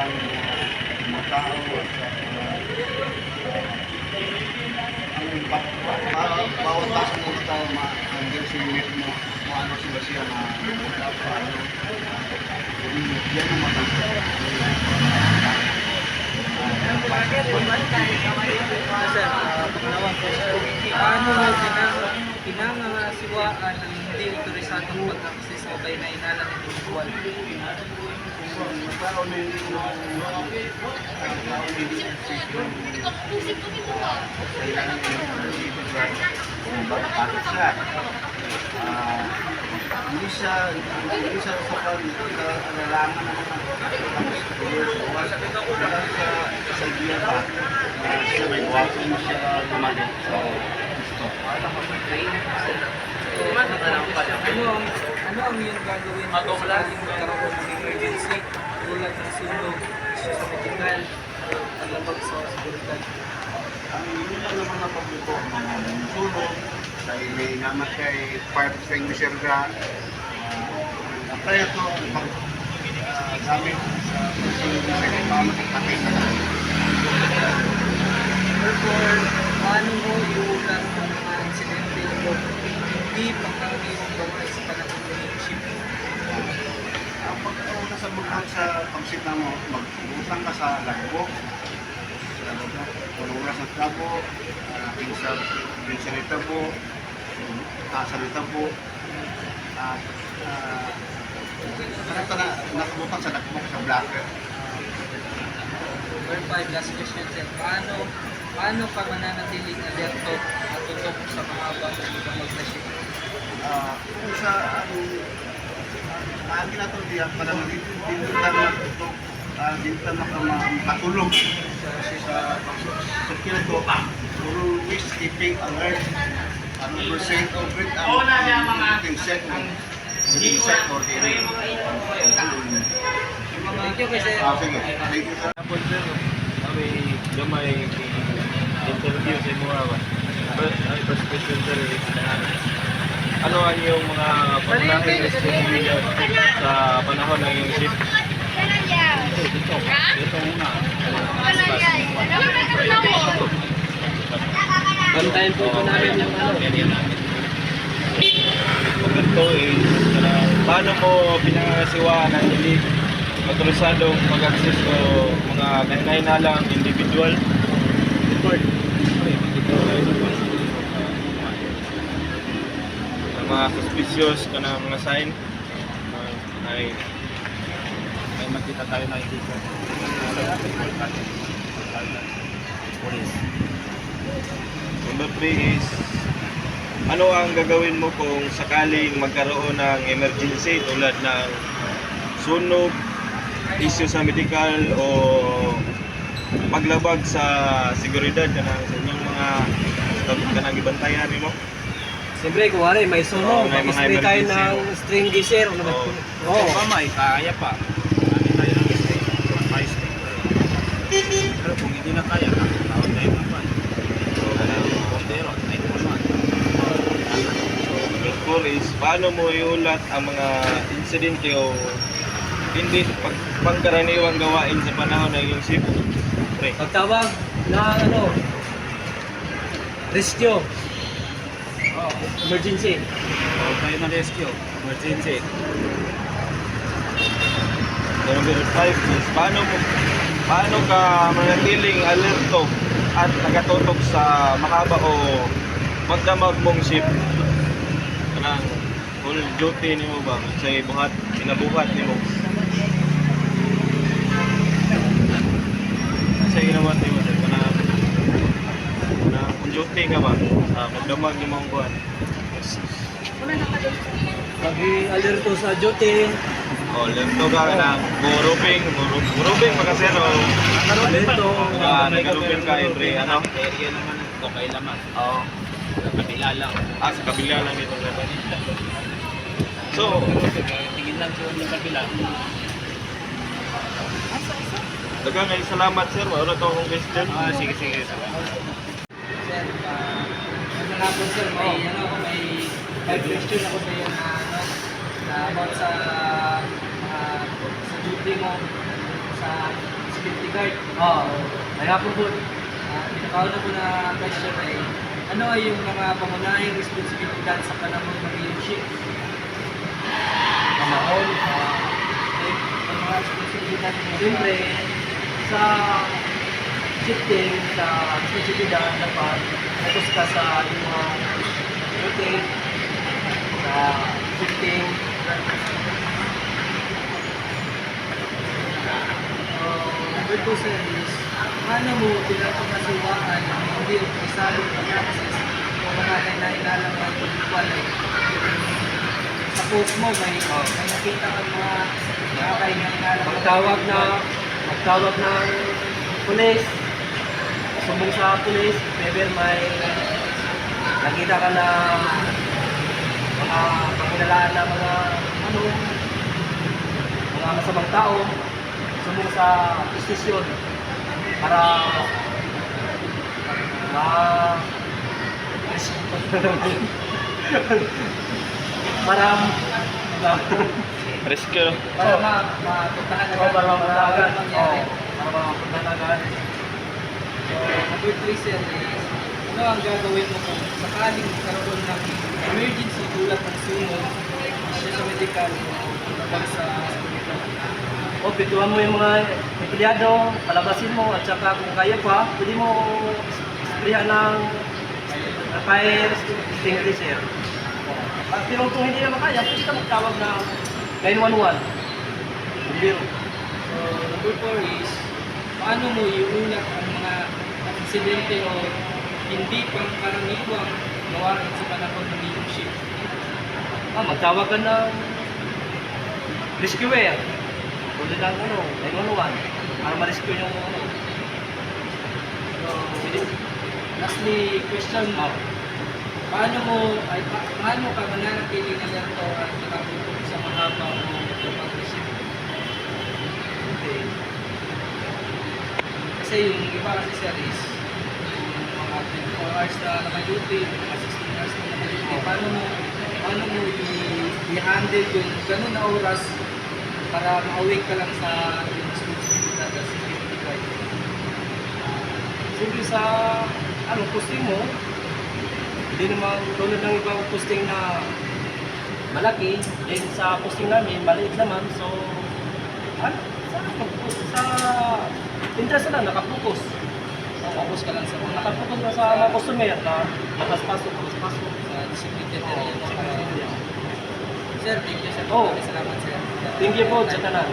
kabataan mga tao at ang bawat tao mo tao ma-under sa unit mo kung ano sila siya na paano yan ang matangkap. Sir, pangalawan po sir, paano mo pinangangasiwaan ang hindi otorisadong pag-access o kay nainalang individual? Nagkaroon din kailangan bakit siya hindi siya sa pag-alalangan naman sa idea pa siya may walking siya lumalit sa gusto. Ano ang iyong gagawin kung sakaling magkaroon ng emergency tulad ng sunog, isyu sa medical, paglabag sa seguridad? Ang yun lang naman ang pagluto ng sunog dahil may naman kay fire extinguisher ka kaya ito gamit sa pagsunog sa ipamat at patay sa Therefore, paano mo iulat ang mga insidente o hindi pangkaraniwang bagay sa panahon ng leadership? ang pagkakauna sa bukod sa pagsita mo, mag-utang ka sa lagbo punong oras ng tabo pinsa nito po tasa nito po at nakabutang sa lagbo sa blacker. Number 5, last question sir. Paano ka mananatiling alerto at tutok sa mahabang ng maglasyon? Kung sa ang ginatulog para dito lang natutok dito makatulog sa kinato puro keeping alert percent of it ang set within set for the Thank you kasi sige thank you sir. Tapos sir, kami gamay interview sa mga ba? First question sir, ano ang iyong mga pangunahing responsibilidad sa panahon ng iyong shift? Ito muna. bantayan po namin yung ano. Ganyan namin. Ito is, paano mo pinangasiwaan ang hindi otorisadong mag-access o mga nainalang individual? Ang mga suspicious ka na mga sign ay makita tayo na hindi ko police. Number 3 is, ano ang gagawin mo kung sakaling magkaroon ng emergency tulad ng sunog, issue sa medical o paglabag sa seguridad sa inyong mga kanang ibantayan mo? Siyempre, kuwari, may sunog, may mga mag-spray tayo emergency. ng extinguisher. Oo. May kaya pa. Kami tayo ng extinguisher. Pero kung hindi na kaya, tawag tayo naman. So, bombero, 911. Number 4 is, paano mo iulat ang mga insidente o hindi pangkaraniwang gawain sa panahon ng iyong shift? Pre. Pagtawag na rescue. Emergency. Tawag tayo ng rescue. Emergency. Number 5 is, paano ka manatiling alerto at nakatutok sa mahaba o magdamag mong shift? Kanang full duty ni mo ba? Sa kinabuhat ni mo? Sa ginawa ni mo? Kung duty ka ba? Magdamag ni mo ang buwan? Pag-alerto sa duty. Alerto ka na guruping makasero. Alerto. Nag-guruping ka every ano? Area naman ito kay laman. Oo. Sa kabila lang. Sa kabila lang ito. So, Tingin lang sa kabila. dagang ay salamat sir. Wala to akong question. Sige. Sir, hapon sir, may 5 question ako sa iyo na about sa duty mo sa security guard. Oo. Kaya po po, Pinakauna ko na question ay, ano ay yung mga pangunahing responsibilidad sa panahon ng iyong shift? kamahon. Ang mga responsibilidad mo. Siyempre, sa shifting, sa responsibilidad, dapat focus ka sa iyong mga routine, sa shifting. Number 2 sir is, paano mo pinapakasiwaan na hindi opisado ng access o mga kailangan ng pagkukwalay? Sa post mo, may nakita ka mga kailangan Magtawag ng pulis, sumbong sa pulis, maybe may nakita ka na mga panginalaan na mga masamang tao, sumbong sa istasyon para para Rescue. para mapuntahan na para mapuntahan mangyari. para mapuntahan agad. So, number 3 sir is, ano ang gagawin mo kung sakaling karoon ng emergency tulad ng sunog, siya sa medical o labag sa hospital? O, pituan mo yung mga empleyado, palabasin mo, at saka kung kaya pa, pwede mo sprayan ng fire extinguisher. Pero kung hindi naman kaya, pwede ka magtawag ng 911. Bumbiro. So, number 4 is, paano mo iulat ang mga aksidente o hindi pangkaraniwang gawain sa panahon ng iyong shift? Magtawag ka ng rescuer. Tulad ng 911 para ma-rescue yung So, lastly, question mo, paano ka mananatiling alerto at nakaputok sa mahabang o pag-shift? Kasi yung iba kasi sir is, yung mga 24 hours na naka-duty, mga 16 hours na naka-duty, paano mo i-handle yung ganun na oras para ma-awake ka lang sa yung responsibilidad as security guard? simple sa posting mo. Hindi naman tulad ng ibang posting na malaki, then sa posting namin maliit naman. So sa interest na nakapokus. Focus ka lang sa mga Nakapokus na sa mga customer na lakas-pasok. sa designated area. Sir, thank you sir. Oh. Salamat sir. Thank you po, Jatanan.